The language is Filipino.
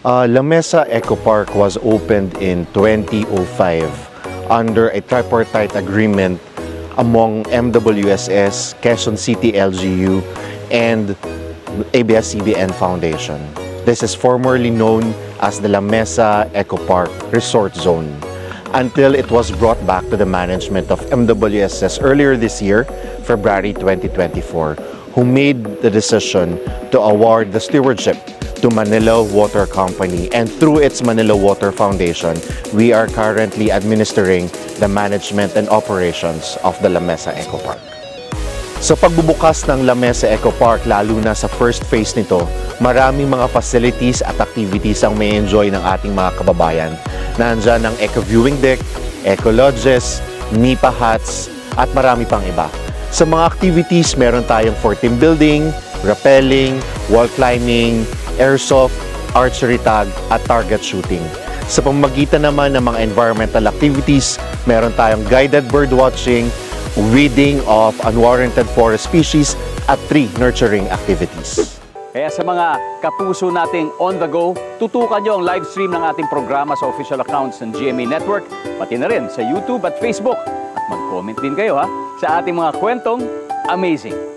La Mesa Eco Park was opened in 2005 under a tripartite agreement among MWSS, Quezon City LGU, and ABS-CBN Foundation. This is formerly known as the La Mesa Eco Park Resort Zone until it was brought back to the management of MWSS earlier this year, February 2024, who made the decision to award the stewardship to Manila Water Company, and through its Manila Water Foundation, we are currently administering the management and operations of the La Mesa Eco Park. Sa pagbubukas ng La Mesa Eco Park, lalo na sa first phase nito, maraming mga facilities at activities ang may enjoy ng ating mga kababayan. Nandyan ang Eco Viewing Deck, Eco Lodges, Nipa Huts, at marami pang iba. Sa mga activities, meron tayong 4 team building, rappelling, wall climbing, airsoft, archery tag, at target shooting. Sa pamamagitan naman ng mga environmental activities, meron tayong guided bird watching, weeding of unwarranted forest species, at tree nurturing activities. Kaya sa mga kapuso nating on the go, tutukan nyo ang live stream ng ating programa sa official accounts ng GMA Network, pati na rin sa YouTube at Facebook. At mag-comment din kayo sa ating mga kwentong amazing.